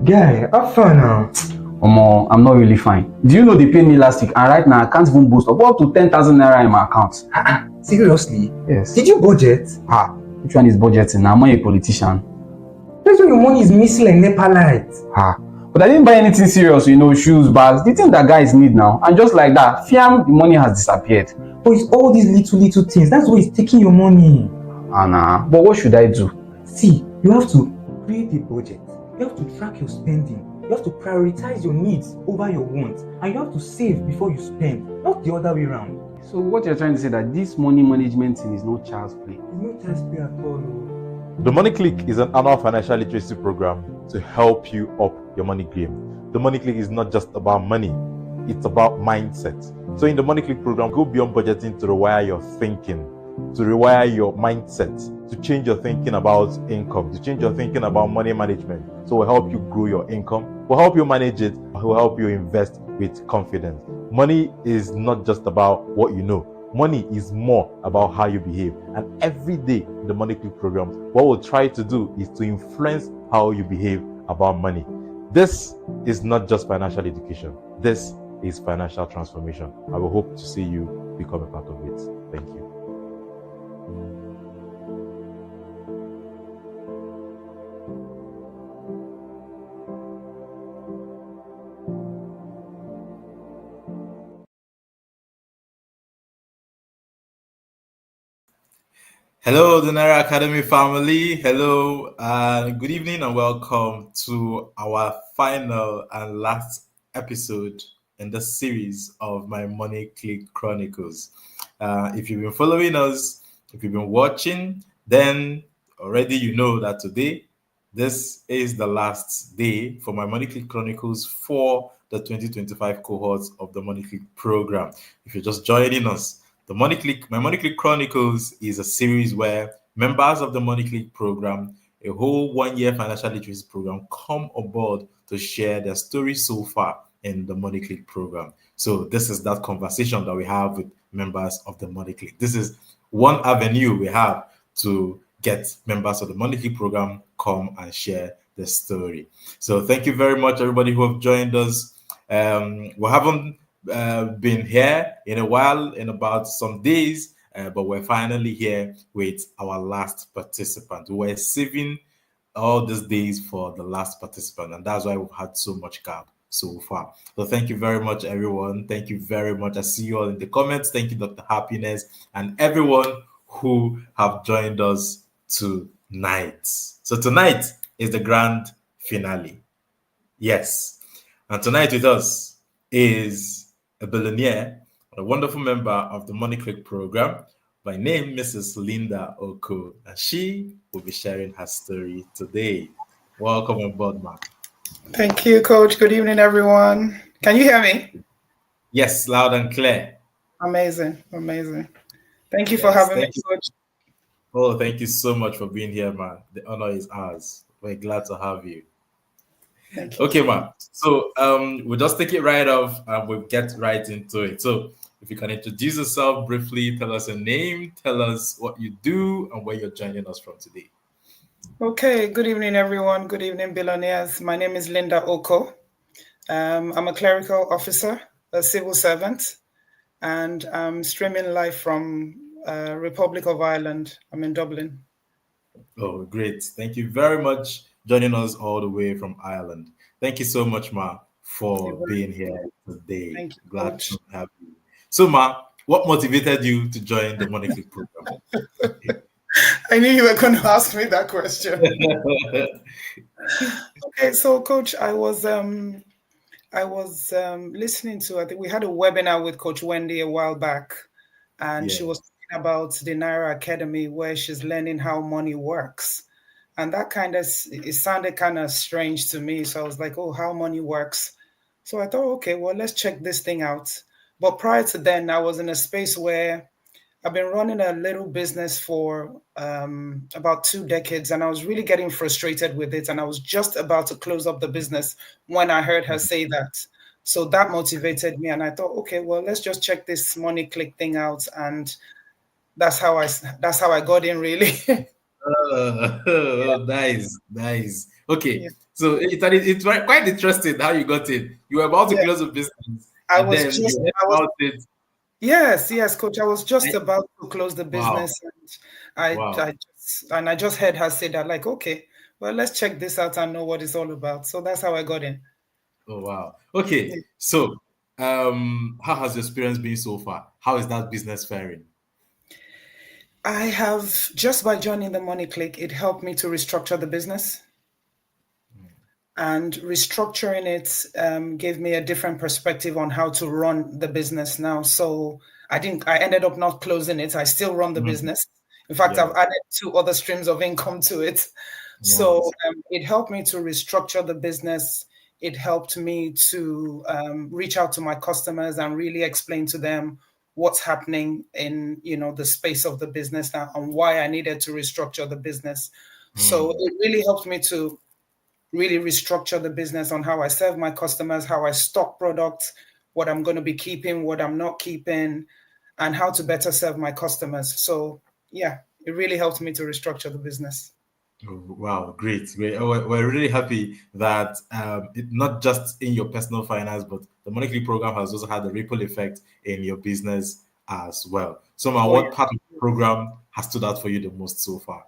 Guy, how far now? Omo, I'm not really fine. Do you know they paid me last week and right now I can't even boast up to 10,000 naira in my account? Seriously? Yes. Did you budget? Which one is budgeting? Now I'm not a politician. That's why your money is missing like NEPA lights. But I didn't buy anything serious, shoes, bags, the thing that guys need now. And just like that, fiam, the money has disappeared. But it's all these little things. That's why it's taking your money. Nah. But what should I do? See, you have to create a budget. You have to track your spending. You have to prioritize your needs over your wants. And you have to save before you spend, not the other way around. So what you're trying to say that this money management thing is no child's play? It's no child's play at all. The Money Clique is an annual financial literacy program to help you up your money game. The Money Clique is not just about money, it's about mindset. So in the Money Clique program, go beyond budgeting to rewire your thinking, to rewire your mindset, to change your thinking about income, to change your thinking about money management. So we'll help you grow your income, we'll help you manage it, we'll help you invest with confidence. Money is not just about what you know. Money is more about how you behave. And every day in the Money Clique program, what we'll try to do is to influence how you behave about money. This is not just financial education. This is financial transformation. I will hope to see you become a part of it. Thank you. Hello, the Naira Academy family. Hello, and good evening, and welcome to our final and last episode in the series of My Money Clique Chronicles. If you've been following us, if you've been watching, then already you know that today, this is the last day for My Money Clique Chronicles for the 2025 cohorts of the Money Clique program. If you're just joining us, My Money Clique Chronicles is a series where members of the Money Clique program, a whole 1-year financial literacy program, come aboard to share their story so far in the Money Clique program. So this is that conversation that we have with members of the Money Clique. This is one avenue we have to get members of the Money Clique program come and share their story. So thank you very much, everybody who have joined us. We haven't been here in a while, in about some days, but we're finally here with our last participant. We're saving all these days for the last participant, and that's why we've had so much gap so far. So thank you very much, everyone. Thank you very much. I see you all in the comments. Thank you, Dr. Happiness, and everyone who have joined us tonight. So tonight is the grand finale. Yes. And tonight with us is a billionaire, a wonderful member of the Money Clique program by name Mrs. Linda Okoh, and she will be sharing her story today. Welcome on board, ma'am. Thank you, Coach. Good evening, everyone. Can you hear me? Yes, loud and clear. Amazing. Thank you for having me, Coach. Oh, thank you so much for being here, man. The honor is ours. We're glad to have you. Thank you. Okay, ma'am. So we'll just take it right off and we'll get right into it. So if you can introduce yourself briefly, tell us your name, tell us what you do and where you're joining us from today. Okay, good evening, everyone. Good evening, billionaires. My name is Linda Okoh. I'm a clerical officer, a civil servant, and I'm streaming live from Republic of Ireland. I'm in Dublin. Oh, great. Thank you very much joining us all the way from Ireland. Thank you so much, Ma, for being here today. Thank you, Glad Coach. to have you. So, Ma, what motivated you to join the Money Clique program? I knew you were going to ask me that question. Okay, so Coach, I was listening to, I think we had a webinar with Coach Wendy a while back, and she was talking about the Naira Academy where she's learning how money works. And that it sounded kind of strange to me. So I was like, oh, how money works. So I thought, okay, well, let's check this thing out. But prior to then, I was in a space where I've been running a little business for about 2 decades, and I was really getting frustrated with it. And I was just about to close up the business when I heard her say that. So that motivated me. And I thought, okay, well, let's just check this Money Clique thing out. And that's how I got in, really. Oh, nice. Okay, Yeah. so it's quite interesting how you got in. You were about to Yeah. close a business, I and was then just, you heard I was, about it. yes, coach. I was just And, about to close the wow, business, and wow. I just heard her say that, like, okay, well, let's check this out and know what it's all about. So that's how I got in. Oh, wow. Yeah. Okay, so how has your experience been so far? How is that business faring? I have, just by joining the Money Clique, it helped me to restructure the business. And restructuring it gave me a different perspective on how to run the business now. So I ended up not closing it. I still run the Mm, business. In fact, yeah, I've added 2 other streams of income to it. So nice. it helped me to restructure the business. It helped me to reach out to my customers and really explain to them what's happening in, the space of the business now and why I needed to restructure the business. So Mm, it really helped me to really restructure the business on how I serve my customers, how I stock products, what I'm going to be keeping, what I'm not keeping, and how to better serve my customers. So, yeah, it really helped me to restructure the business. oh, wow, great, great. Oh, we're really happy that not just in your personal finance, but the Money Clique program has also had a ripple effect in your business as well. So, Oh, what yeah. part of the program has stood out for you the most so far?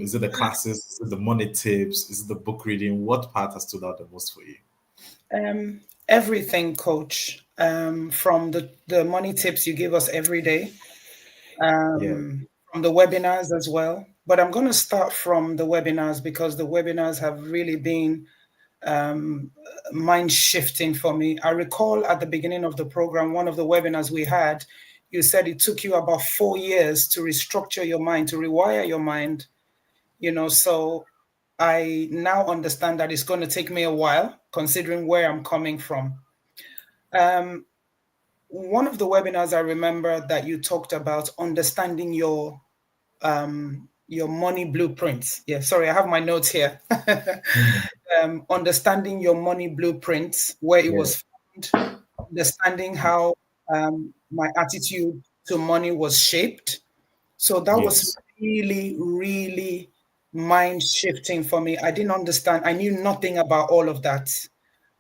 Is it the classes? Is it the money tips? Is it the book reading? What part has stood out the most for you? Everything, coach, from the money tips you give us every day, Yeah. from the webinars as well. But I'm going to start from the webinars because the webinars have really been mind shifting for me. I recall at the beginning of the program, one of the webinars we had, you said it took you about 4 years to restructure your mind, to rewire your mind, so I now understand that it's going to take me a while considering where I'm coming from. One of the webinars I remember that you talked about understanding your money blueprints. Yeah, sorry, I have my notes here. Mm, Understanding your money blueprints, where it yeah. was found, understanding how my attitude to money was shaped. So that was Yes. really, really mind shifting for me. I didn't understand. I knew nothing about all of that.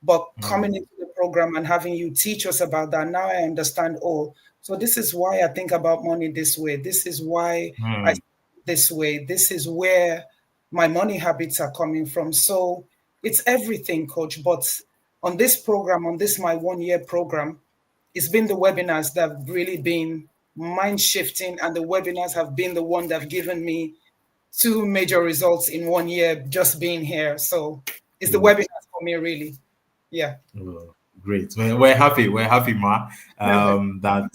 But coming Mm, into the program and having you teach us about that, now I understand, oh, so this is why I think about money this way. This is why I mm, think this way. This is where my money habits are coming from. So it's everything, coach. But on this program, on this my 1 year program, it's been the webinars that have really been mind shifting, and the webinars have been the one that have given me 2 major results in 1 year just being here. So it's the great. webinars for me, really. Yeah. Oh, great. We're happy. We're happy, Ma, that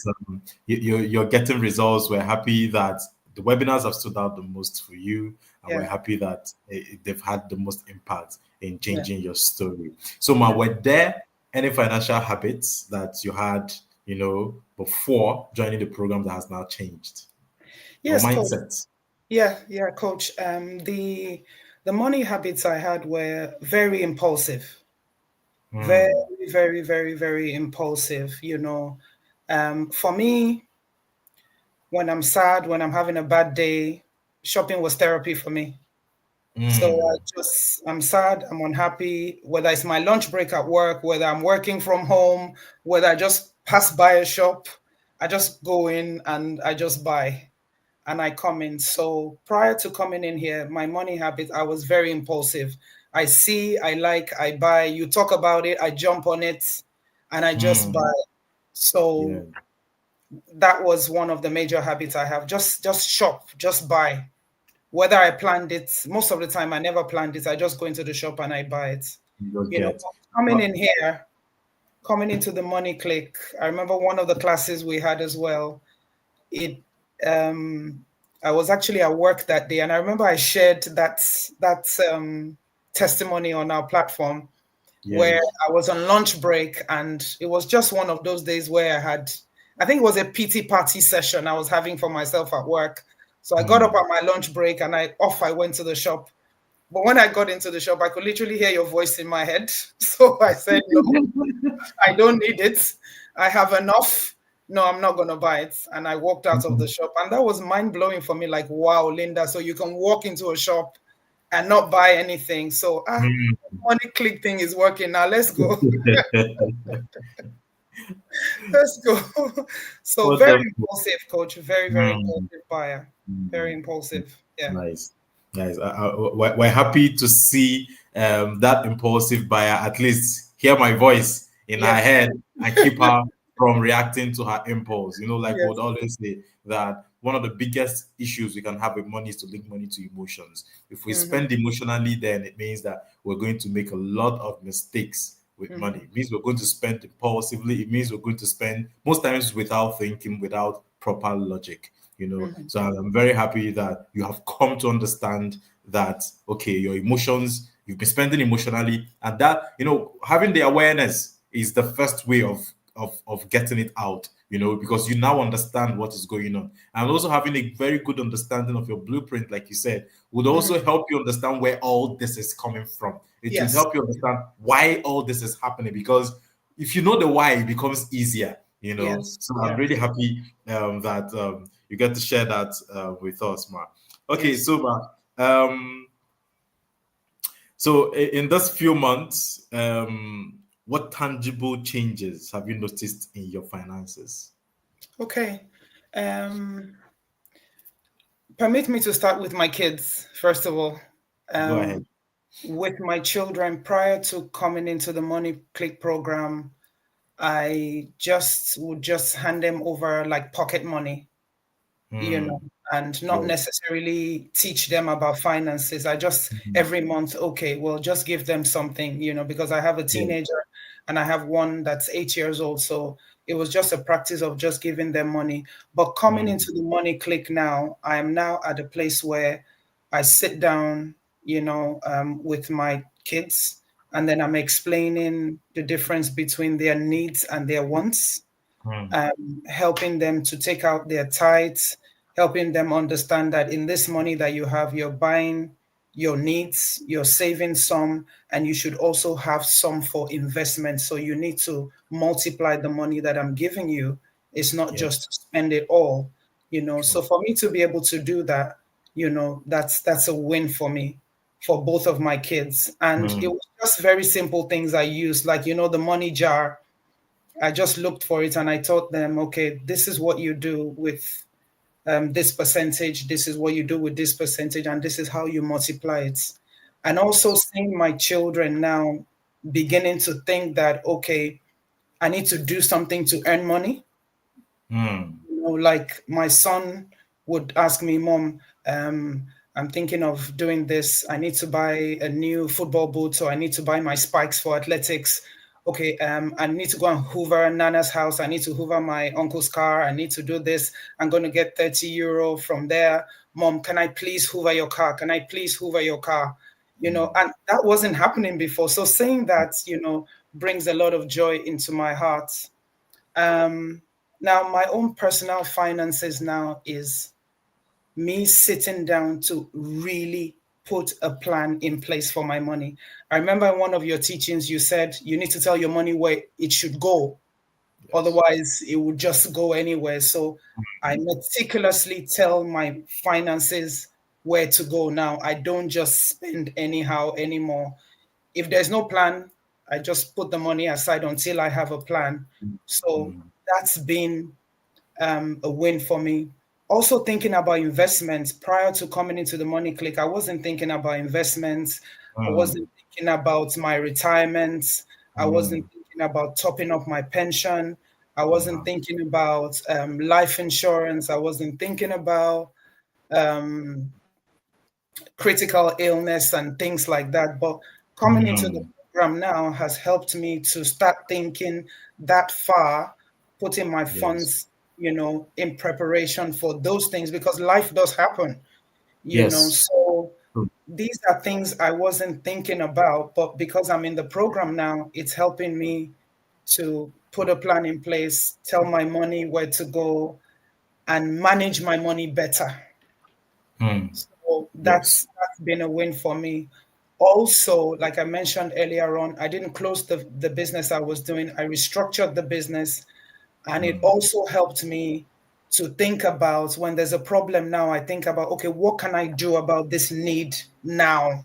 you're getting results. We're happy that the webinars have stood out the most for you, and we're Yeah. happy that they've had the most impact in Yeah. changing your story. So, Ma, Yeah. were there any financial habits that you had, before joining the program that has now changed, or Yes, coach. mindset? Yeah, coach. The money habits I had were very impulsive. Very, Hmm. very, very, very impulsive. For me, when I'm sad, when I'm having a bad day, shopping was therapy for me. So Hmm. I'm sad, I'm unhappy, whether it's my lunch break at work, whether I'm working from home, whether I just pass by a shop, I just go in and I just buy and I come in. So prior to coming in here, my money habit, I was very impulsive. I see, I like, I buy, you talk about it, I jump on it and I just Hmm. buy. Yeah. So that was one of the major habits I have. Just shop, just buy. Whether I planned it, most of the time I never planned it. I just go into the shop and I buy it. You just You know, get. coming in here, coming into the Money Clique, I remember one of the classes we had as well. It I was actually at work that day, and I remember I shared that testimony on our platform where Yes. I was on lunch break, and it was just one of those days where I think it was a PT party session I was having for myself at work. So I got up Hmm. at my lunch break and I went to the shop. But when I got into the shop, I could literally hear your voice in my head. So I said, no, I don't need it. I have enough. No, I'm not going to buy it. And I walked out of the shop. And that was mind blowing for me. Like, wow, Linda. So you can walk into a shop and not buy anything. So money click thing is working now. Let's go. Let's go. So very Wonderful. impulsive, coach. Very, very impulsive buyer. Very impulsive. Yeah. Nice. We're happy to see that impulsive buyer at least hear my voice in her Yes. head and keep her from reacting to her impulse. Like we Yes. would always say that one of the biggest issues we can have with money is to link money to emotions. If we spend emotionally, then it means that we're going to make a lot of mistakes with money. It means we're going to spend impulsively. It means we're going to spend most times without thinking, without proper logic. So I'm very happy that you have come to understand that, okay, your emotions, you've been spending emotionally, and that, having the awareness is the first way of getting it out, because you now understand what is going on. And also having a very good understanding of your blueprint, like you said, would also help you understand where all this is coming from. It will Yes. help you understand why all this is happening, because if you know the why, it becomes easier. Yes. So I'm really happy that you get to share that with us, Ma. Okay, Yes. so Ma, so in this few months, what tangible changes have you noticed in your finances? Okay. Permit me to start with my kids, first of all. Go ahead. With my children, prior to coming into the Money Click program, I would just hand them over like pocket money, and not necessarily teach them about finances. I just every month, okay, well, just give them something, because I have a teenager and I have one that's 8 years old. So it was just a practice of just giving them money. But coming into the Money Click now, I am now at a place where I sit down, with my kids, and then I'm explaining the difference between their needs and their wants, helping them to take out their tithes, helping them understand that in this money that you have, you're buying your needs, you're saving some, and you should also have some for investment. So you need to multiply the money that I'm giving you. It's not just to spend it all, So for me to be able to do that, that's a win for me, for both of my kids. And it was just very simple things I used, like, the money jar. I just looked for it and I taught them, okay, this is what you do with this percentage, this is what you do with this percentage, and this is how you multiply it. And also seeing my children now beginning to think that, okay, I need to do something to earn money. Like my son would ask me, Mom, I'm thinking of doing this. I need to buy a new football boot, or I need to buy my spikes for athletics. Okay, I need to go and hoover Nana's house. I need to hoover my uncle's car. I need to do this. I'm going to get 30 euro from there. Mom, can I please hoover your car? Can I please hoover your car? And that wasn't happening before. So saying that, brings a lot of joy into my heart. Now, my own personal finances now is me sitting down to really put a plan in place for my money. I remember in one of your teachings, you said you need to tell your money where it should go. Yes. Otherwise, it would just go anywhere. So I meticulously tell my finances where to go now. I don't just spend anyhow anymore. If there's no plan, I just put the money aside until I have a plan. So that's been a win for me. Also thinking about investments. Prior to coming into the Money Click, I wasn't thinking about investments. I wasn't thinking about my retirement. I wasn't thinking about topping up my pension. I wasn't thinking about life insurance. I wasn't thinking about critical illness and things like that. But coming into the program now has helped me to start thinking that far, putting my funds, in preparation for those things, because life does happen, So these are things I wasn't thinking about, but because I'm in the program now, it's helping me to put a plan in place, tell my money where to go, and manage my money better. So that's been a win for me. Also, like I mentioned earlier on, I didn't close the business I was doing. I restructured the business, and it also helped me to think about when there's a problem now. I think about, okay, what can I do about this need now?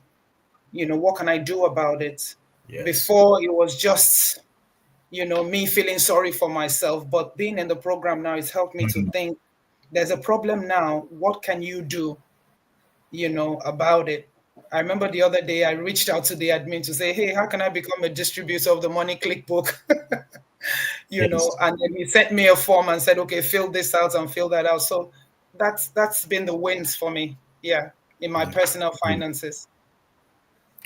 What can I do about it? Yes. Before it was just, me feeling sorry for myself, but being in the program now has helped me to think there's a problem now. What can you do, about it? I remember the other day I reached out to the admin to say, hey, how can I become a distributor of the Money Clique book? Yes. And then he sent me a form and said, okay, fill this out and fill that out. So that's been the wins for me. Yeah. In my personal finances.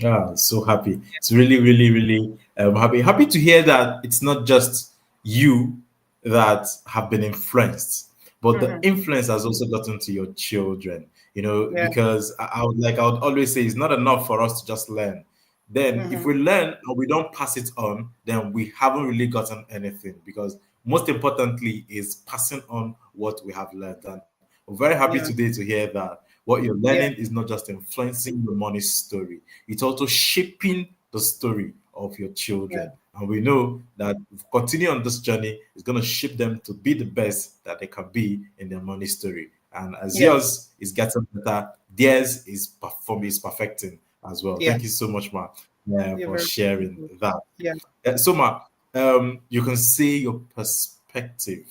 Ah, so happy. It's really, really, really happy. Happy to hear that it's not just you that have been influenced, but the Mhm. influence has also gotten to your children. Yeah. Because I would always say it's not enough for us to just learn. Then if Mhm. we learn and we don't pass it on, then we haven't really gotten anything. Because most importantly is passing on what we have learned. And we're very happy Yeah. today to hear that what you're Yeah. learning is not just influencing your money story, it's also shaping the story of your Yeah. children. And we know that if we continue on this journey, it's going to shape them to be the best that they can be in their money story. And as Yeah. yours is getting better, theirs is perfecting as well. Yeah. Thank you so much, Ma, You're for very sharing welcome. that. Yeah. So, Ma, you can say your perspective.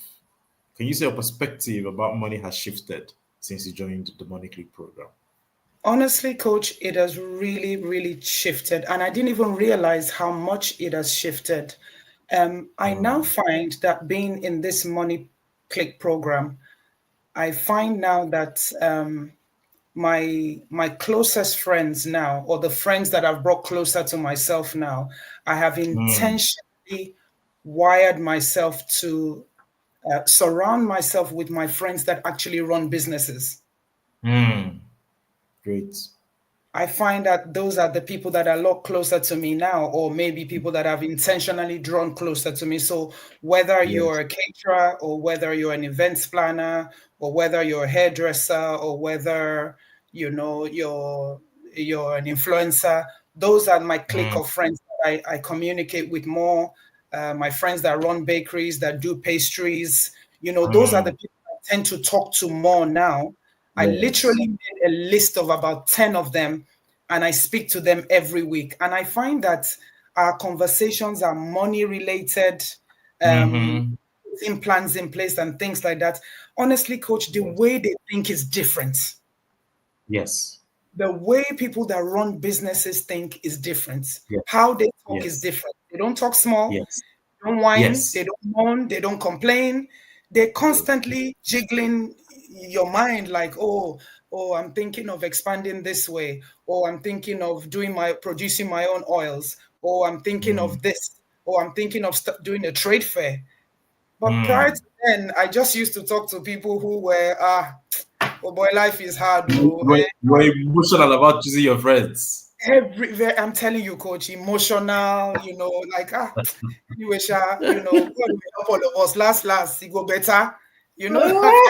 Can you say your perspective about money has shifted since you joined the Money Click program? Honestly, coach, it has really, really shifted. And I didn't even realize how much it has shifted. I now Mm, find that being in this Money Click program, I find now that my closest friends now, or the friends that I've brought closer to myself now, I have mm, intentionally wired myself to surround myself with my friends that actually run businesses. mm. Great. I find that those are the people that are a lot closer to me now, or maybe people that have intentionally drawn closer to me. So whether you're Yes. a caterer, or whether you're an events planner, or whether you're a hairdresser, or whether you're an influencer, those are my clique Mm, of friends that I communicate with more. My friends that run bakeries, that do pastries, those are the mm. people I tend to talk to more now. I Yes. literally made a list of about 10 of them, and I speak to them every week. And I find that our conversations are money related, um, Mm-hmm. putting plans in place and things like that. Honestly, coach, the Yes. way they think is different. Yes. The way people that run businesses think is different. Yes. How they talk is Yes. different. They don't talk small, Yes. they don't whine, they Yes. don't moan, they don't complain. They're Yes. constantly jiggling your mind like, oh, I'm thinking of expanding this way, or I'm thinking of producing my own oils, or I'm thinking Mm, of this, or I'm thinking of doing a trade fair. But prior mm. to then, I just used to talk to people who were, oh boy, life is hard, You oh, were, you were emotional about choosing your friends. I'm telling you, coach, emotional, like anyway, Sha, God will help all of us. Last, it go better, that kind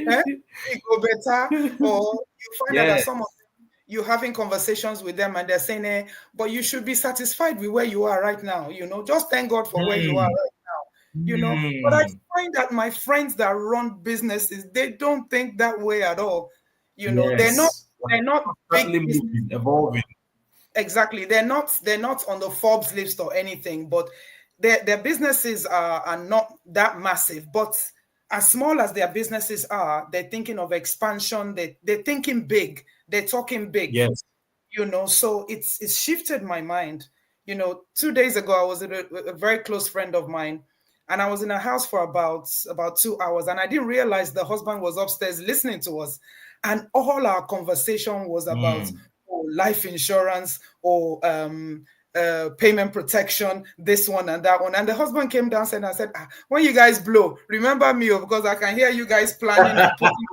of it go better. Or you find out that Yes. some of them, you're having conversations with them and they're saying, but you should be satisfied with where you are right now, just thank God for where you are Mm, right now, But I mm. find that my friends that run businesses, they don't think that way at all. They're not Yes. they're not big Constantly business. moving, evolving. Exactly. They're not on the Forbes list or anything, but their businesses are not that massive. But as small as their businesses are, they're thinking of expansion. They're thinking big. They're talking big. Yes. So it's shifted my mind. 2 days ago I was with a very close friend of mine, and I was in a house for about 2 hours, and I didn't realize the husband was upstairs listening to us, and all our conversation was about Mm. life insurance, or payment protection, this one and that one. And the husband came downstairs and said, when you guys blow, remember me, because I can hear you guys planning and putting.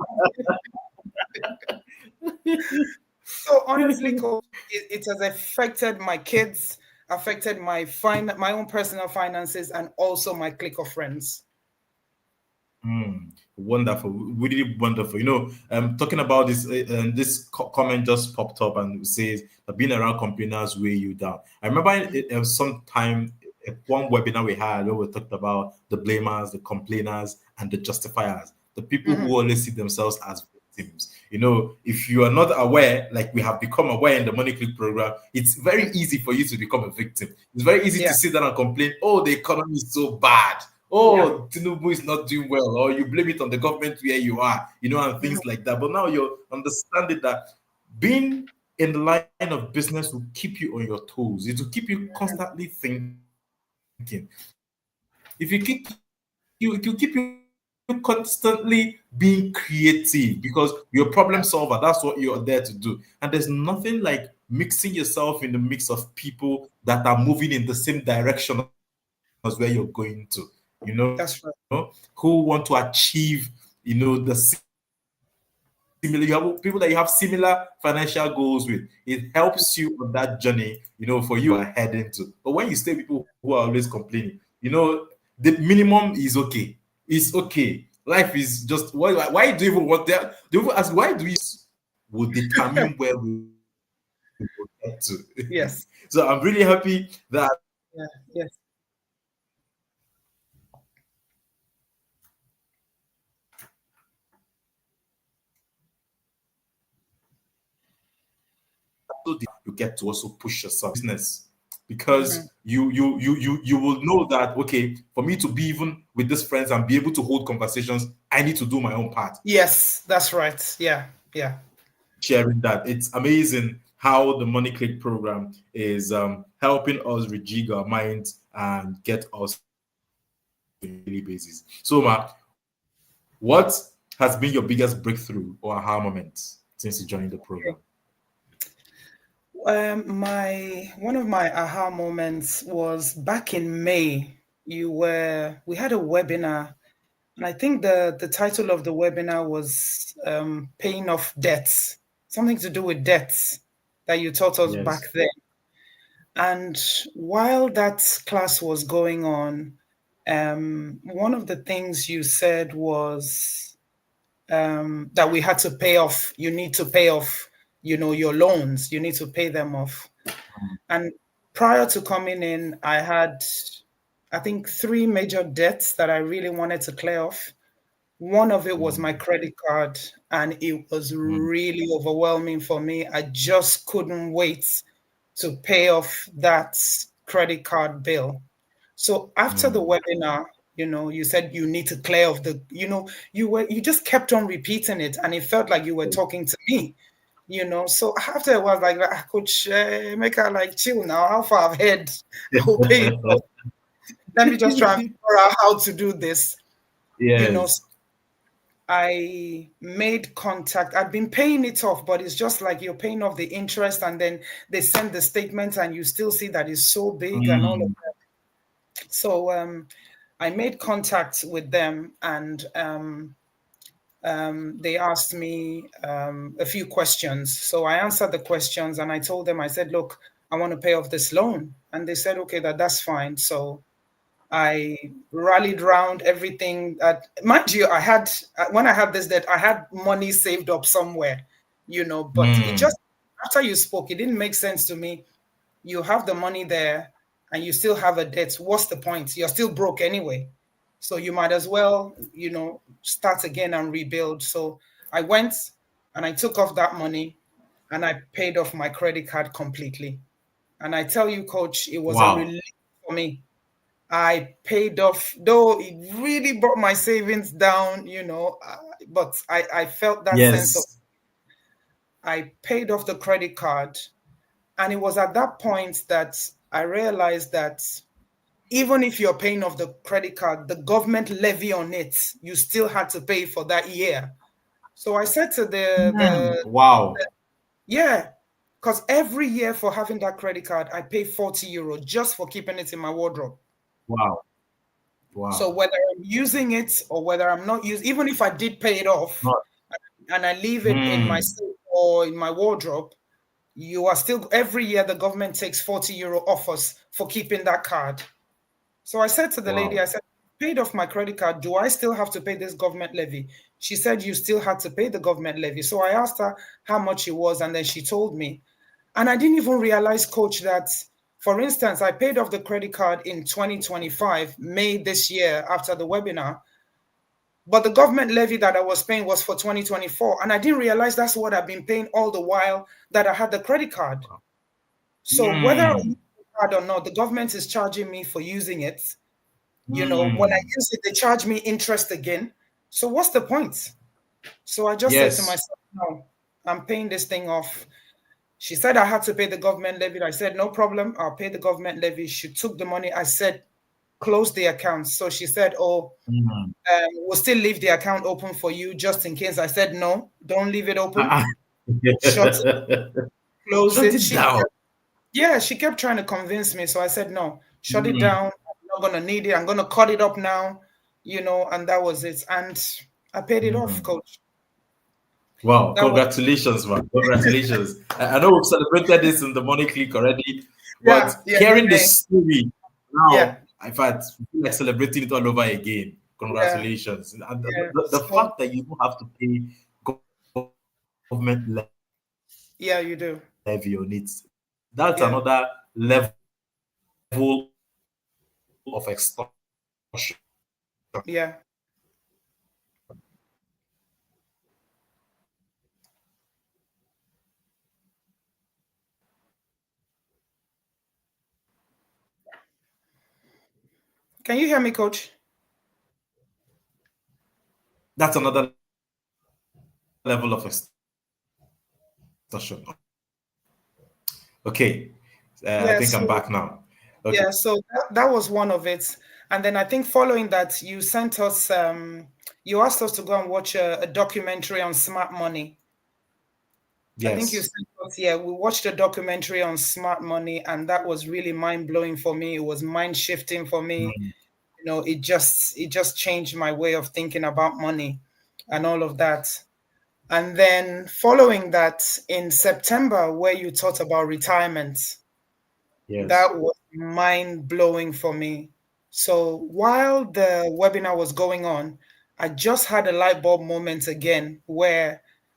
So honestly, coach, it has affected my kids, affected my own personal finances, and also my clique of friends. Wonderful, really wonderful. Talking about this, this comment just popped up and says that being around complainers weigh you down. I remember some time one webinar we had where we talked about the blamers, the complainers, and the justifiers, the people who always see themselves as victims. If you are not aware, like we have become aware in the Money Clique program, it's very easy for you to become a victim. It's very easy to sit down and complain, oh, the economy is so bad. Oh, Tinubu is not doing well, or you blame it on the government where you are, and things like that. But now you're understanding that being in the line of business will keep you on your toes. It will keep you constantly thinking. If you keep it will keep you constantly being creative because you're a problem solver. That's what you're there to do. And there's nothing like mixing yourself in the mix of people that are moving in the same direction as where you're going to. That's right. Who want to achieve, the similar. You have people that you have similar financial goals with. It helps you on that journey, for you are heading to. But when you stay with people who are always complaining, the minimum is okay. It's okay. Life is just why do you even want that? Do you ask why do you will determine where we will get to? Yes. So I'm really happy that yes. you get to also push yourself business because you will know that okay, for me to be even with these friends and be able to hold conversations, I need to do my own part. Yes, that's right. Yeah. Sharing that, it's amazing how the Money Clique program is helping us rejig our minds and get us on a daily basis. So, Ma, what has been your biggest breakthrough or aha moment since you joined the program? One of my aha moments was back in May. We had a webinar, and I think the title of the webinar was paying off debts, something to do with debts that you taught us back then. And while that class was going on, one of the things you said was that we had to pay off. You need to pay off, your loans. You need to pay them off. And prior to coming in, I had, I think, 3 major debts that I really wanted to clear off. One of it was my credit card, and it was really overwhelming for me. I just couldn't wait to pay off that credit card bill. So after the webinar, you said you need to clear off you just kept on repeating it, and it felt like you were talking to me, So after a while, like, I could make her like chill now. How far I've heard? I'll pay it off. Let me just try and figure out how to do this. Yes. I made contact. I've been paying it off, but it's just like you're paying off the interest, and then they send the statement, and you still see that it's so big and all of that. So I made contact with them, and they asked me a few questions. So I answered the questions, and I told them, I said, look, I want to pay off this loan. And they said, okay, that's fine. So I rallied around everything. Mind you, when I had this debt, I had money saved up somewhere, but it just, after you spoke, it didn't make sense to me. You have the money there and you still have a debt. What's the point? You're still broke anyway. So you might as well, start again and rebuild. So I went and I took off that money and I paid off my credit card completely. And I tell you, Coach, it was a relief for me. I paid off, though it really brought my savings down, but I felt that sense of, I paid off the credit card. And it was at that point that I realized that even if you're paying off the credit card, the government levy on it, you still had to pay for that year. So I said to because every year for having that credit card, I pay 40 euro just for keeping it in my wardrobe. Wow. So whether I'm using it or whether I'm not using, even if I did pay it off and I leave it in my safe or in my wardrobe, you are still, every year the government takes 40 euro off us for keeping that card. So I said to the lady, I said, paid off my credit card. Do I still have to pay this government levy? She said, you still had to pay the government levy. So I asked her how much it was, and then she told me. And I didn't even realize, Coach, that For instance, I paid off the credit card in 2025, May this year after the webinar. But the government levy that I was paying was for 2024. And I didn't realize that's what I've been paying all the while that I had the credit card. So whether I use the card or not, the government is charging me for using it. When I use it, they charge me interest again. So what's the point? So I just said to myself, no, I'm paying this thing off. She said I had to pay the government levy. I said, no problem. I'll pay the government levy. She took the money. I said, close the account. So she said, oh, we'll still leave the account open for you just in case. I said, no, don't leave it open. Shut it. Close it. She kept trying to convince me. So I said, no, shut it down. I'm not going to need it. I'm going to cut it up now, and that was it. And I paid it off, Coach. Wow, congratulations, man. Congratulations. I know we've celebrated this in the Money Clique already, but hearing the story now, in fact, we feel like celebrating it all over again. Congratulations. And the fact that you don't have to pay government levy. Yeah, you do. Levy on it. That's another level of extortion. Yeah. Can you hear me, Coach? That's another level of extortion. Okay. I think I'm back now. Okay. Yeah, so that was one of it. And then I think following that, you sent us, you asked us to go and watch a documentary on smart money. Yes. I think you sent us, we watched a documentary on smart money, and that was really mind-blowing for me. It was mind-shifting for me. It just changed my way of thinking about money and all of that. And then following that, in September, where you talked about retirement, that was mind-blowing for me. So while the webinar was going on, I just had a light bulb moment again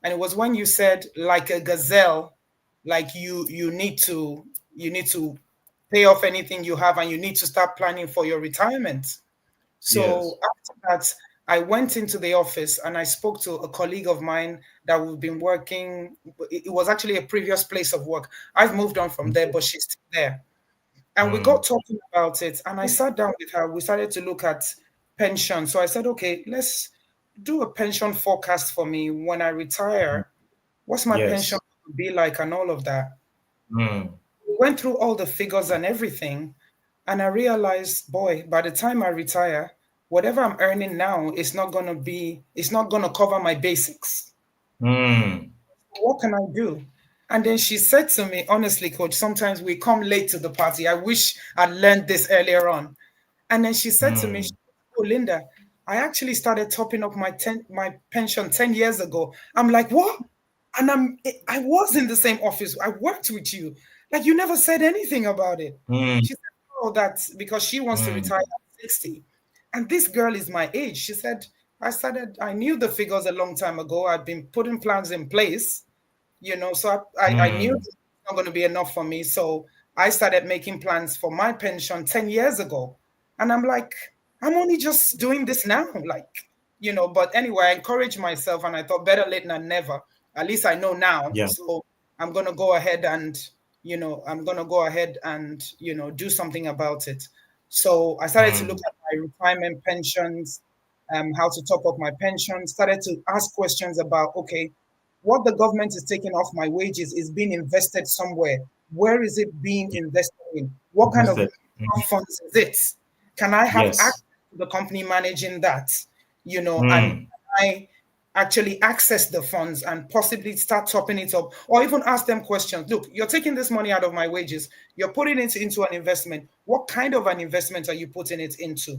and it was when you said, like a gazelle, like you need to pay off anything you have and you need to start planning for your retirement. So after that, I went into the office and I spoke to a colleague of mine that we've been working. It was actually a previous place of work. I've moved on from there, but she's still there. And we got talking about it. And I sat down with her. We started to look at pension. So I said, okay, let's do a pension forecast for me when I retire. What's my pension going to be like and all of that? We went through all the figures and everything. And I realized, boy, by the time I retire, whatever I'm earning now is not going to cover my basics. What can I do? And then she said to me, honestly, Coach, sometimes we come late to the party. I wish I'd learned this earlier on. And then she said to me, oh, Linda, I actually started topping up my pension 10 years ago. I'm like, what? And I was in the same office. I worked with you. Like, you never said anything about it. She said, oh, that's because she wants to retire at 60. And this girl is my age. She said, I knew the figures a long time ago. I've been putting plans in place, so I knew it's not going to be enough for me. So I started making plans for my pension 10 years ago. And I'm like, I'm only just doing this now, but anyway, I encouraged myself and I thought better late than never. At least I know now. Yeah. So I'm going to go ahead and, do something about it. So I started to look at my retirement pensions, how to top up my pension, started to ask questions about, okay, what the government is taking off my wages is being invested somewhere. Where is it being invested in? What kind of funds is it? Can I have access to the company managing that? And I actually access the funds and possibly start topping it up, or even ask them questions. Look, you're taking this money out of my wages. You're putting it into an investment. What kind of an investment are you putting it into?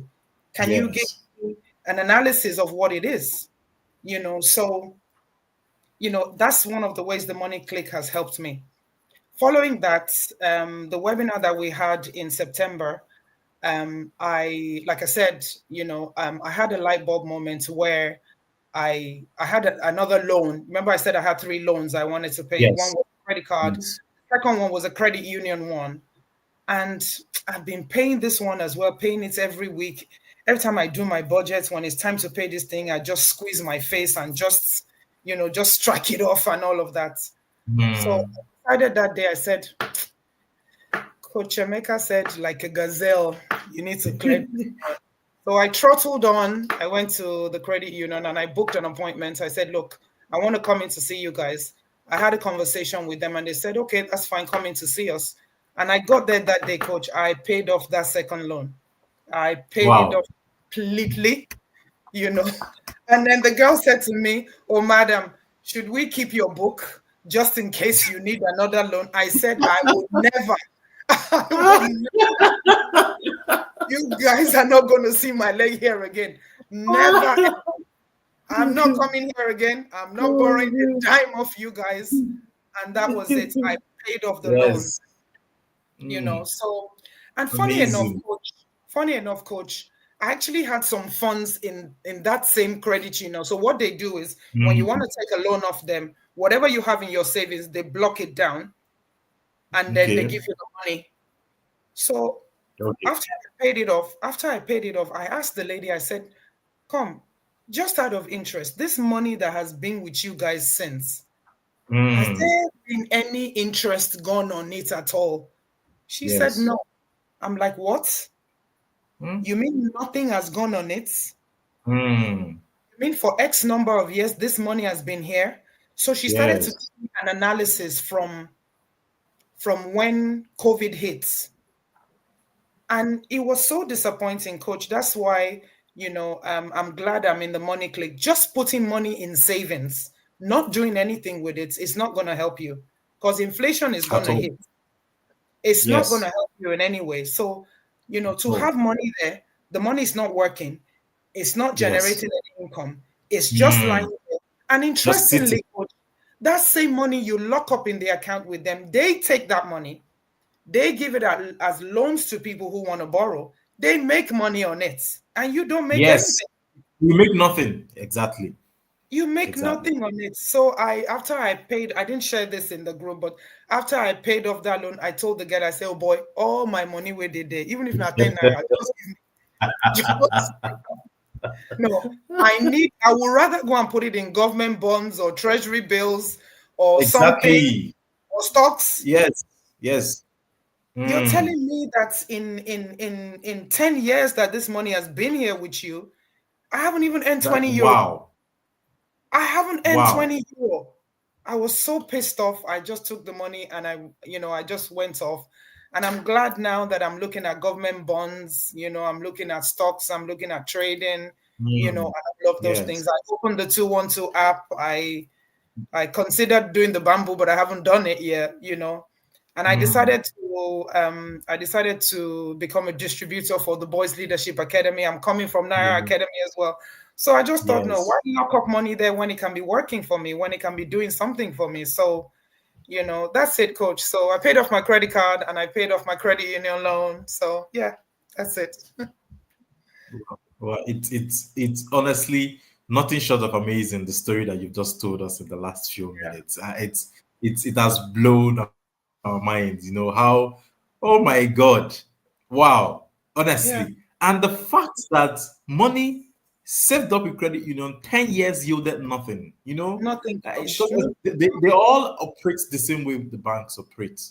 Can you give me an analysis of what it is? So that's one of the ways the Money Clique has helped me. Following that, the webinar that we had in September, I had a light bulb moment where I had another loan. Remember I said I had 3 loans I wanted to pay. One was a credit card. The second one was a credit union one. And I've been paying this one as well, paying it every week. Every time I do my budget, when it's time to pay this thing, I just squeeze my face and just, just strike it off and all of that. So I decided that day, I said, Coach Emeka said, like a gazelle, you need to clear. So I throttled on. I went to the credit union and I booked an appointment. I said, look, I want to come in to see you guys. I had a conversation with them and they said, okay, that's fine. Come in to see us. And I got there that day, Coach. I paid off that second loan. I paid it off completely, And then the girl said to me, oh, madam, should we keep your book just in case you need another loan? I said, I would never. You guys are not going to see my leg here again. Never. I'm not coming here again. I'm not borrowing a dime off you guys. And that was it. I paid off the loan. So, and funny enough, coach, I actually had some funds in that same credit union. So what they do is when you want to take a loan off them, whatever you have in your savings, they block it down and then they give you the money. So after I paid it off, I asked the lady, I said, come, just out of interest, this money that has been with you guys since, has there been any interest gone on it at all? She said, no. I'm like, what? You mean nothing has gone on it? You mean for X number of years, this money has been here? So she started to do an analysis from when COVID hit. And it was so disappointing, Coach. That's why, I'm glad I'm in the Money Clique. Just putting money in savings, not doing anything with it, is not going to help you because inflation is going to hit. It's not going to help you in any way. So, to have money there, the money is not working. It's not generating any income. It's just lying there. And interestingly, Coach, that same money you lock up in the account with them, they take that money. They give it as loans to people who want to borrow. They make money on it. And you don't make anything. You make nothing. Exactly. You make nothing on it. So after I paid, I didn't share this in the group, but after I paid off that loan, I told the guy, I said, oh boy, all my money where they did, even if not 10 naira, no, I would rather go and put it in government bonds or treasury bills or something or stocks. Yes. You're telling me that in 10 years that this money has been here with you, I haven't even earned 20 euro. Wow. I haven't earned 20 euro. I was so pissed off. I just took the money and I just went off. And I'm glad now that I'm looking at government bonds, I'm looking at stocks, I'm looking at trading, I love those things. I opened the 212 app. I considered doing the bamboo, but I haven't done it yet, And I decided to become a distributor for the Boys Leadership Academy. I'm coming from Naira Academy as well. So I just thought, no, why lock up money there when it can be working for me, when it can be doing something for me? So, that's it, Coach. So I paid off my credit card and I paid off my credit union loan. So yeah, that's it. Well, it's honestly nothing short of amazing, the story that you've just told us in the last few minutes. It has blown our minds, how, oh my God, wow, honestly. And the fact that money saved up in credit union 10 years yielded nothing, Nothing. They all operate the same way the banks operate.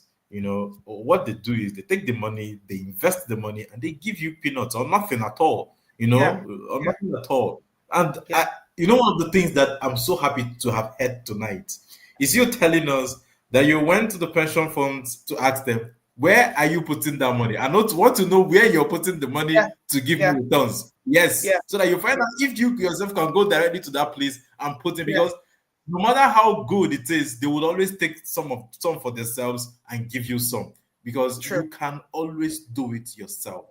What they do is they take the money, they invest the money, and they give you peanuts or nothing at all, or nothing at all. And one of the things that I'm so happy to have heard tonight is you telling us that you went to the pension funds to ask them, where are you putting that money? I want to know where you're putting the money to give you returns. Yes. So that you find out if you yourself can go directly to that place and put it, because no matter how good it is, they will always take some for themselves and give you some, because you can always do it yourself.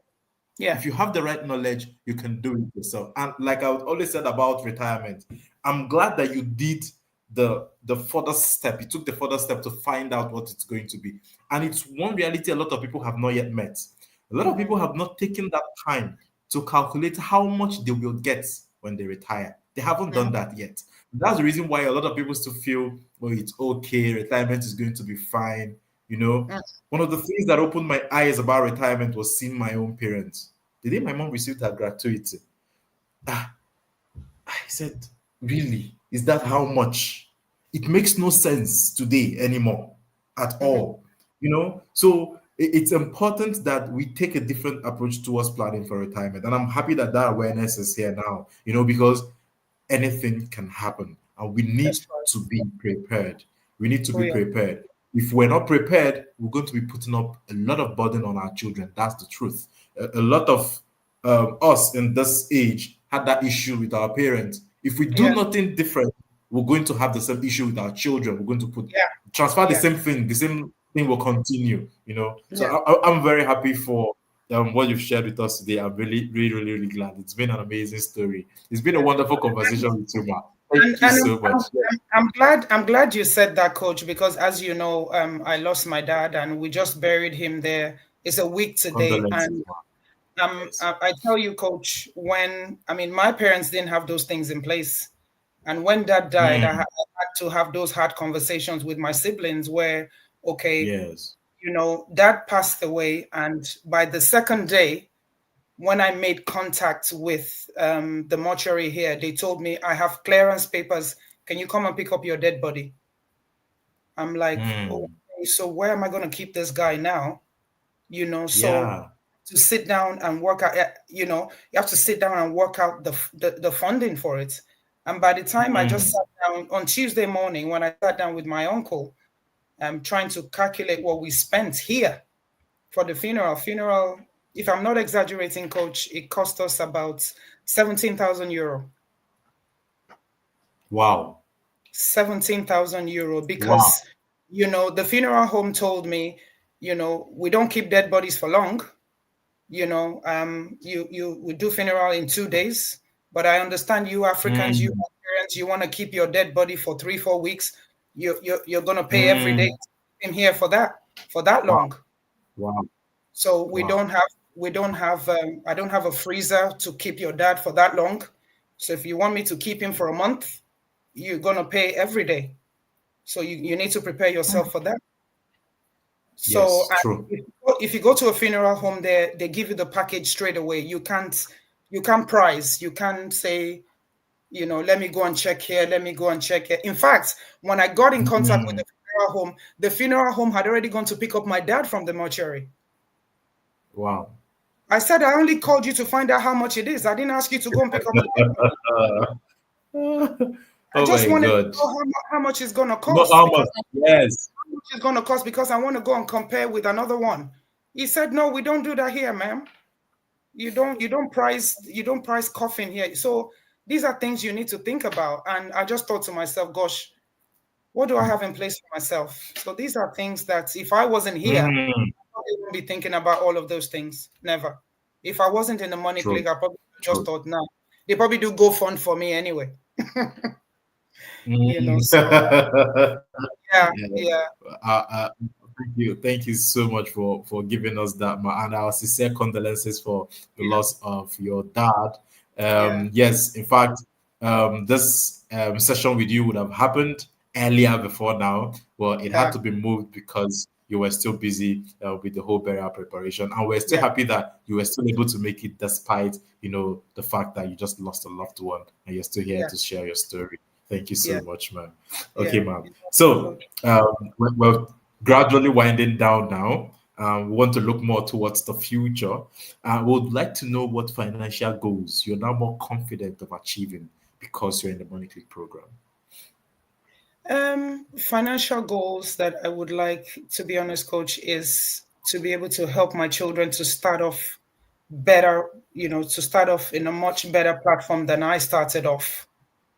If you have the right knowledge, you can do it yourself. And like I always said about retirement, I'm glad that you did the further step. You took the further step to find out what it's going to be. And it's one reality a lot of people have not yet met. A lot of people have not taken that time to calculate how much they will get when they retire. They haven't done that yet. That's the reason why a lot of people still feel, it's okay, retirement is going to be fine. You know, one of the things that opened my eyes about retirement was seeing my own parents. The day my mom received her gratuity, I said, really? Is that how much? It makes no sense today anymore at all. You know, so it's important that we take a different approach towards planning for retirement. And I'm happy that that awareness is here now, you know, because anything can happen and we need That's right. to be prepared. We need to Oh be yeah. prepared. If we're not prepared, we're going to be putting up a lot of burden on our children. That's the truth. A lot of us in this age had that issue with our parents. If we do Yeah. nothing different, we're going to have the same issue with our children. We're going to Yeah. transfer the Yeah. same thing. The same thing will continue. You know. So Yeah. I'm very happy for what you've shared with us today. I'm really, really, really, really glad. It's been an amazing story. It's been a Yeah. wonderful conversation with you, Ma. Thank you And so much. I'm glad you said that, Coach, because as you know, I lost my dad and we just buried him there. It's a week today, Condolences, and Ma. Yes. I tell you, Coach, my parents didn't have those things in place, and when Dad died, I Mm, had to have those hard conversations with my siblings where, okay, yes. Dad passed away, and by the second day, when I made contact with the mortuary here, they told me, I have clearance papers. Can you come and pick up your dead body? I'm like, oh, Mm, okay, so where am I going to keep this guy now? So yeah. to sit down and work out, you have to sit down and work out the funding for it. And by the time I just Mm, sat down on Tuesday morning, when I sat down with my uncle, I'm trying to calculate what we spent here for the funeral, if I'm not exaggerating, Coach, it cost us about 17,000 euro. wow. 17,000 euro Wow. because, the funeral home told me, we don't keep dead bodies for long. You we do funeral in 2 days, but I understand you Africans, you Mm, Nigerians, you want to keep your dead body for 3-4 weeks. You're gonna pay every day mm, in here for that wow. long. Wow. So Wow. I don't have a freezer to keep your dad for that long. So if you want me to keep him for a month, you're gonna pay every day. So you need to prepare yourself for that. So Yes, true. if you go to a funeral home, they give you the package straight away. You can't price. You can't say, let me go and check here. Let me go and check here. In fact, when I got in contact with Mm, the funeral home had already gone to pick up my dad from the mortuary. wow. I said I only called you to find out how much it is. I didn't ask you to go and pick up my dad. I Oh just my wanted to God. know how much it's gonna No, cost how because much? Yes. how much it's gonna cost because I want to go and compare with another one. He said, no, we don't do that here, ma'am. You don't price coffin here. So these are things you need to think about. And I just thought to myself, gosh, what do I have in place for myself? So these are things that if I wasn't here, Mm, I probably wouldn't be thinking about all of those things. Never. If I wasn't in the money true. clique, I probably just True. thought, no. They probably do go fund for me anyway. Mm. So yeah, Yeah. yeah, Thank you so much for giving us that, ma. And our sincere condolences for the yeah, loss of your dad. yeah, Yes, in fact, this session with you would have happened earlier before now. Well, it had yeah, to be moved because you were still busy with the whole burial preparation, and we're still yeah, happy that you were still able to make it despite the fact that you just lost a loved one, and you're still here yeah, to share your story. Thank you yeah, so much, man. Okay, yeah. ma'am. So we're gradually winding down now. We want to look more towards the future. We would like to know what financial goals you're now more confident of achieving because you're in the Money Click program. Financial goals that I would like, to be honest, Coach, is to be able to help my children to start off better, to start off in a much better platform than I started off.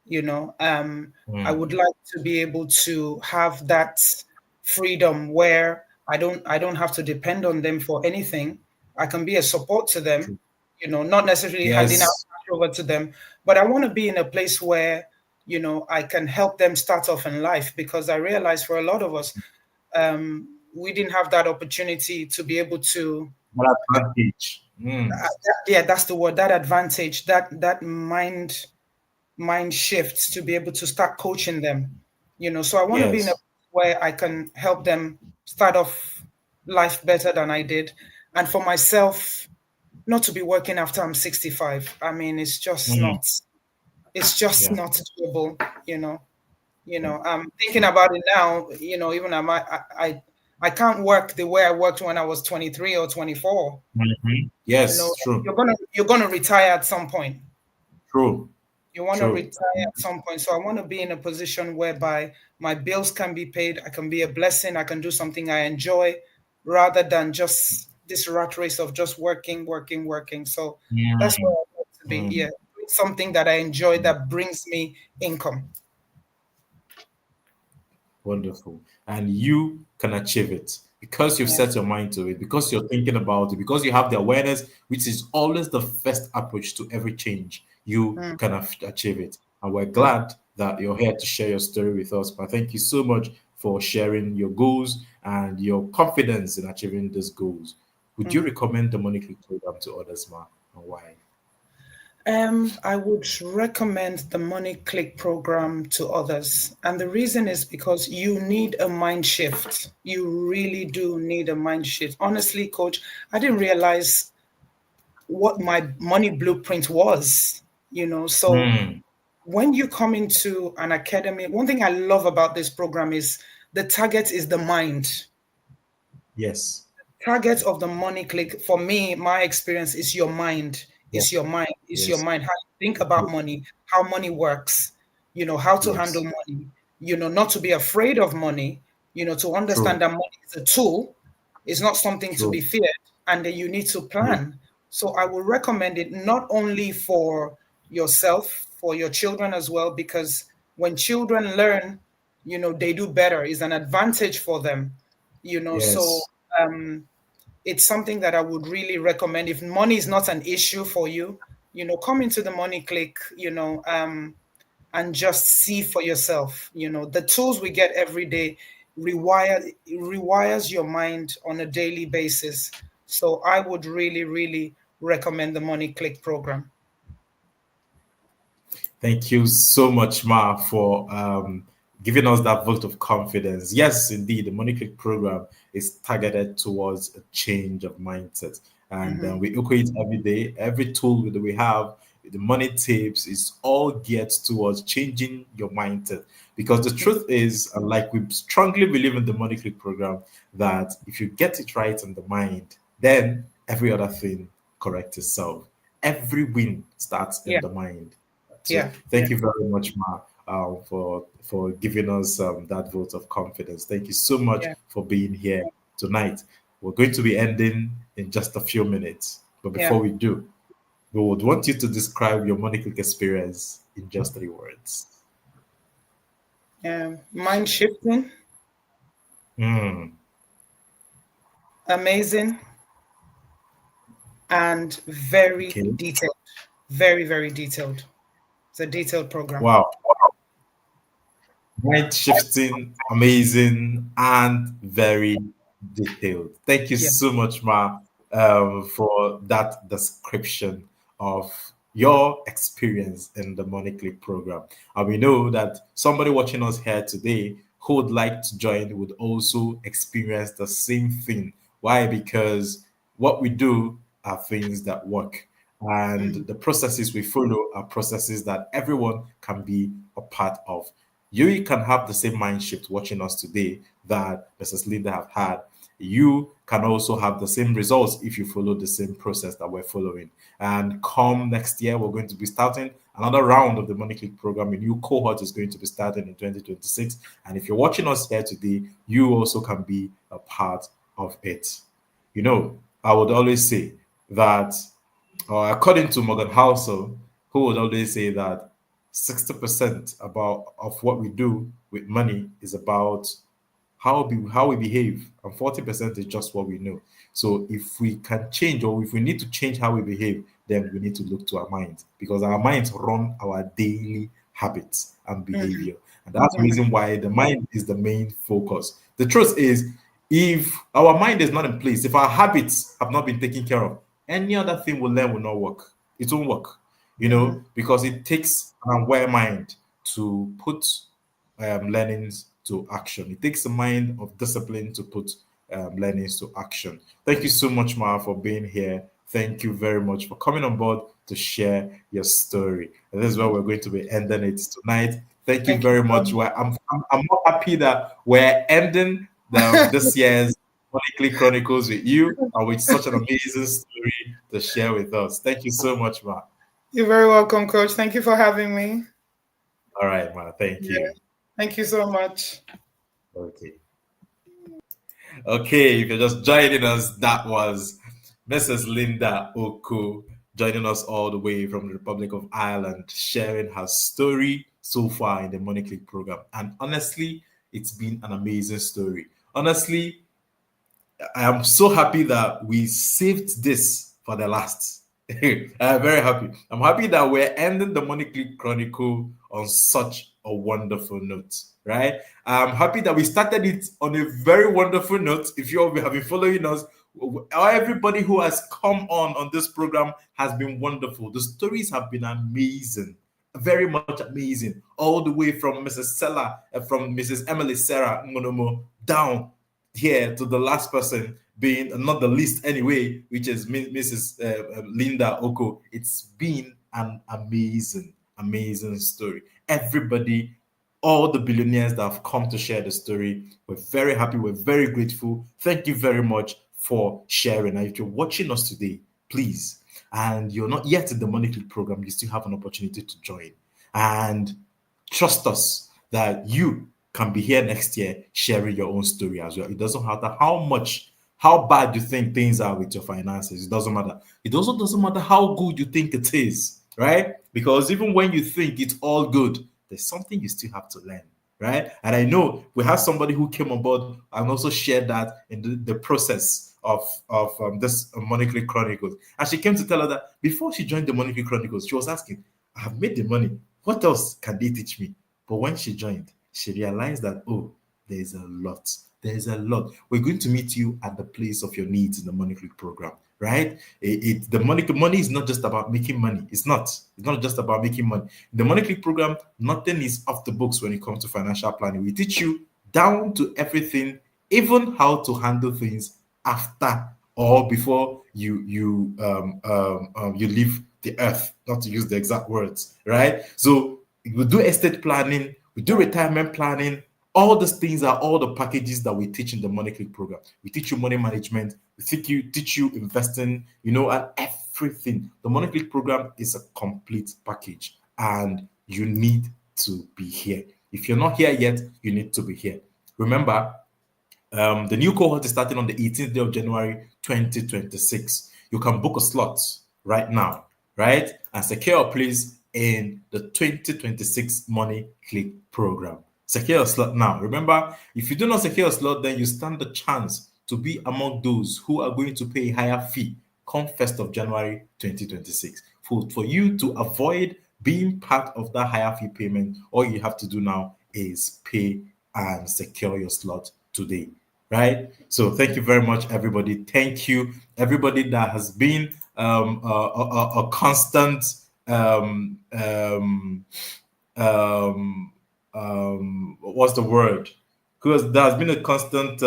you know um I Mm, would like to be able to have that freedom where I don't have to depend on them for anything. I can be a support to them, true. not necessarily handing out Yes. cash over to them, but I want to be in a place where I can help them start off in life, because I realize for a lot of us, we didn't have that opportunity to be able to, What advantage? yeah, that's the word, that advantage, that mind shifts to be able to start coaching them. So I want to be in a Yes. place where I can help them start off life better than I did. And for myself, not to be working after I'm 65. I mean, Mm, it's just yeah. not doable, Yeah. I'm thinking about it now, even I can't work the way I worked when I was 23 or 24. Yes, true. You're gonna retire at some point. True. You want to True. retire at some point. So I want to be in a position whereby my bills can be paid. I can be a blessing. I can do something I enjoy rather than just this rat race of just working, working, working. So that's where Mm, I want to be. Yeah. mm. Doing something that I enjoy that brings me income. Wonderful. And you can achieve it because you've Yeah. set your mind to it, because you're thinking about it, because you have the awareness, which is always the first approach to every change. You Mm. can achieve it. And we're glad that you're here to share your story with us. But thank you so much for sharing your goals and your confidence in achieving those goals. Would you Mm. recommend the Money Click program to others, Ma? And why? I would recommend the Money Click program to others. And the reason is because you need a mind shift. You really do need a mind shift. Honestly, coach, I didn't realize what my money blueprint was, So Mm, when you come into an academy, one thing I love about this program is the target is the mind. yes. Target of the money click for me, my experience is your mind. Yeah. Is your mind. Is your Yes. mind. How you think about money, how money works, how to handle Yes. money, not to be afraid of money, to understand True. that money is a tool, it's not something to be True. feared, and that you need to True. plan. So I would recommend it not only for yourself, for your children as well, because when children learn, they do better, is an advantage for them, so Yes. it's something that I would really recommend. If money is not an issue for you, come into the Money Click, and just see for yourself. The tools we get every day rewires your mind on a daily basis. So I would really, really recommend the Money Click program. Thank you so much, Ma, for giving us that vote of confidence. Yes, indeed, the Money Click program is targeted towards a change of mindset. And Mhm. we echo it every day. Every tool that we have, the money tips, is all geared towards changing your mindset. Because the truth is, like we strongly believe in the Money Click program, that if you get it right in the mind, then every other thing corrects itself. Every win starts in Yeah, the mind. So yeah, thank you very much, Ma, for giving us that vote of confidence. Thank you so much yeah, for being here tonight. We're going to be ending in just a few minutes, but yeah. before we do, we would want you to describe your money click experience in just 3 words. Mind shifting, Mm, amazing, and very okay. detailed. Very, very detailed. It's a detailed program. Wow. Mind shifting, amazing, and very detailed. Thank you Yeah. so much, Ma, for that description of your experience in the Money Click program. And we know that somebody watching us here today who would like to join would also experience the same thing. Why? Because what we do are things that work. And Mhm. the processes we follow are processes that everyone can be a part of. You can have the same mind shift watching us today that Mrs. Linda have had. You can also have the same results if you follow the same process that we're following. And come next year, we're going to be starting another round of the Money Click program. A new cohort is going to be starting in 2026. And if you're watching us here today, you also can be a part of it. I would always say that, according to Morgan Housel, who would always say that 60% about of what we do with money is about how we behave, and 40% is just what we know. So if we can change, or if we need to change how we behave, then we need to look to our minds, because our minds run our daily habits and Mhm. behavior. And that's the Mhm. reason why the mind is the main focus. The truth is, if our mind is not in place, if our habits have not been taken care of, any other thing we learn will not work. It won't work, Mhm. because it takes an aware mind to put learnings to action. It takes a mind of discipline to put learnings to action. Thank you so much, Ma, for being here. Thank you very much for coming on board to share your story. And this is where we're going to be ending it tonight. Thank you Thank you very so much. much. I'm more happy that we're ending this year's Money Clique Chronicles with you and with such an amazing story to share with us. Thank you so much, Ma. You're very welcome, Coach. Thank you for having me. All right, Ma. Thank Yeah. you. Thank you so much. Okay. Okay, if you're just joining us, that was Mrs. Linda Okoh joining us all the way from the Republic of Ireland, sharing her story so far in the Money Click program. And honestly, it's been an amazing story. Honestly, I am so happy that we saved this for the last. I'm very happy. I'm happy that we're ending the Money Click Chronicle on such a wonderful note, right? I'm happy that we started it on a very wonderful note. If you all have been following us, everybody who has come on this program has been wonderful. The stories have been amazing, very much amazing, all the way from Mrs. Sella, from Mrs. Emily Sarah Ngonomo down here to the last person being not the least anyway, which is Mrs. Linda Okoh. It's been an amazing story. Everybody, all the billionaires that have come to share the story, we're very happy. We're very grateful. Thank you very much for sharing. And if you're watching us today, please, and you're not yet in the Money Click program, you still have an opportunity to join. And trust us that you can be here next year sharing your own story as well. It doesn't matter how bad you think things are with your finances. It doesn't matter. It also doesn't matter how good you think it is, right? Because even when you think it's all good, there's something you still have to learn, right? And I know we have somebody who came on board and also shared that in the process of this Money Clique Chronicles. And she came to tell her that before she joined the Money Clique Chronicles, she was asking, I have made the money. What else can they teach me? But when she joined, she realized that, oh, there's a lot. There's a lot. We're going to meet you at the place of your needs in the Money Clique program, right? The money is not just about making money. It's not just about making money. The Money Clique program, nothing is off the books when it comes to financial planning. We teach you down to everything, even how to handle things after or before you leave the earth, not to use the exact words, right? So we do estate planning, we do retirement planning. All these things are all the packages that we teach in the Money Click program. We teach you money management, we teach you investing, and everything. The Money Click program is a complete package, and you need to be here. If you're not here yet, you need to be here. Remember, the new cohort is starting on the 18th day of January 2026. You can book a slot right now, right? And secure a place in the 2026 Money Click program. Secure a slot now. Remember, if you do not secure a slot, then you stand the chance to be among those who are going to pay a higher fee come 1st of January 2026. For you to avoid being part of that higher fee payment, all you have to do now is pay and secure your slot today, right? So thank you very much, everybody. Thank you, everybody that has been a constant what's the word? Because there has been a constant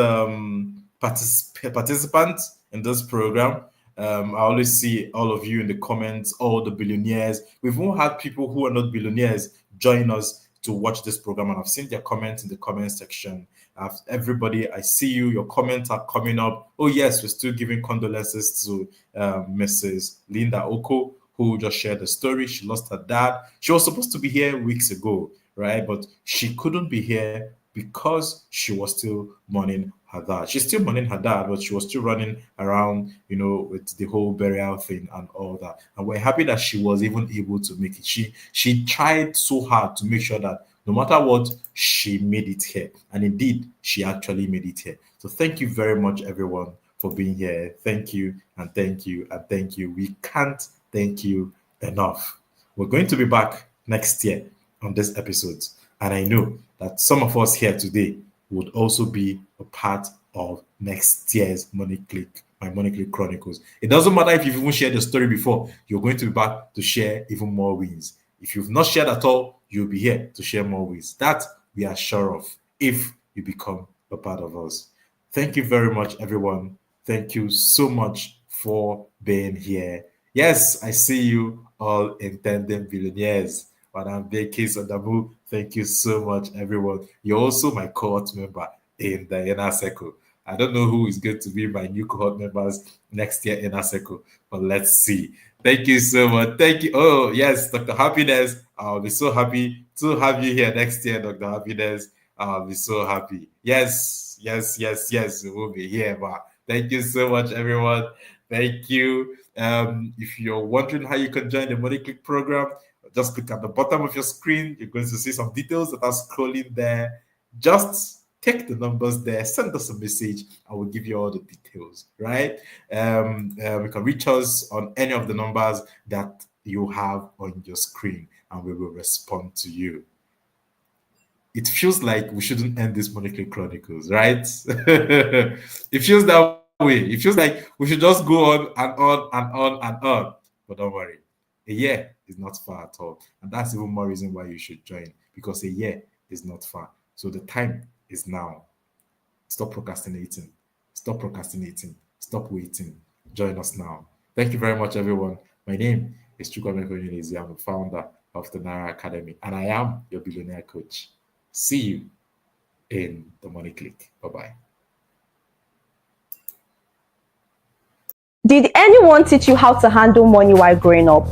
participant in this program. I always see all of you in the comments, all the billionaires. We've all had people who are not billionaires join us to watch this program, and I've seen their comments in the comment section. Everybody, I see you. Your comments are coming up. Oh yes, we're still giving condolences to Mrs. Linda Okoh, who just shared the story. She lost her dad. She was supposed to be here weeks ago, right? But she couldn't be here because she was still mourning her dad. She's still mourning her dad, but she was still running around, with the whole burial thing and all that. And we're happy that she was even able to make it. She tried so hard to make sure that no matter what, she made it here. And indeed, she actually made it here. So thank you very much, everyone, for being here. Thank you, and thank you, and thank you. We can't thank you enough. We're going to be back next year on this episode. And I know that some of us here today would also be a part of next year's Money Clique, My Money Clique Chronicles. It doesn't matter if you've even shared the story before, you're going to be back to share even more wins. If you've not shared at all, you'll be here to share more wins. That we are sure of. if you become a part of us. Thank you very much, everyone. Thank you so much for being here. Yes, I see you all intending billionaires. Madam Becky Sadamu, thank you so much, everyone. You're also my cohort member in the inner circle. I don't know who is going to be my new cohort members next year in inner circle, but let's see. Thank you so much. Thank you. Oh, yes, Dr. Happiness. I'll be so happy to have you here next year, Dr. Happiness. I'll be so happy. Yes, yes, yes, yes, we'll be here. But thank you so much, everyone. Thank you. If you're wondering how you can join the Money Clique program, just click at the bottom of your screen. You're going to see some details that are scrolling there. Just take the numbers there, send us a message, and we'll give you all the details, right? You can reach us on any of the numbers that you have on your screen, and we will respond to you. It feels like we shouldn't end this Money Clique Chronicles, right? It feels that way. It feels like we should just go on and on and on and on. But don't worry, a year is not far at all. And that's even more reason why you should join, because a year is not far. So the time is now. Stop procrastinating. Stop procrastinating. Stop waiting. Join us now. Thank you very much, everyone. My name is Chukwuemeka Onyenezi. I'm the founder of the Naira Academy, and I am your billionaire coach. See you in the Money Clique. Bye-bye. Did anyone teach you how to handle money while growing up?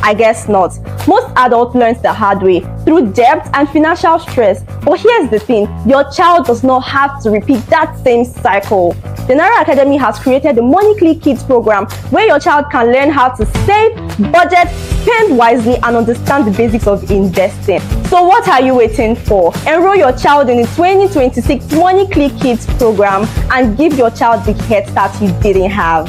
I guess not. Most adults learn the hard way through debt and financial stress. But here's the thing, your child does not have to repeat that same cycle. The Naira Academy has created the Money Clique Kids program where your child can learn how to save, budget, spend wisely, and understand the basics of investing. So what are you waiting for? Enroll your child in the 2026 Money Clique Kids program and give your child the head start you didn't have.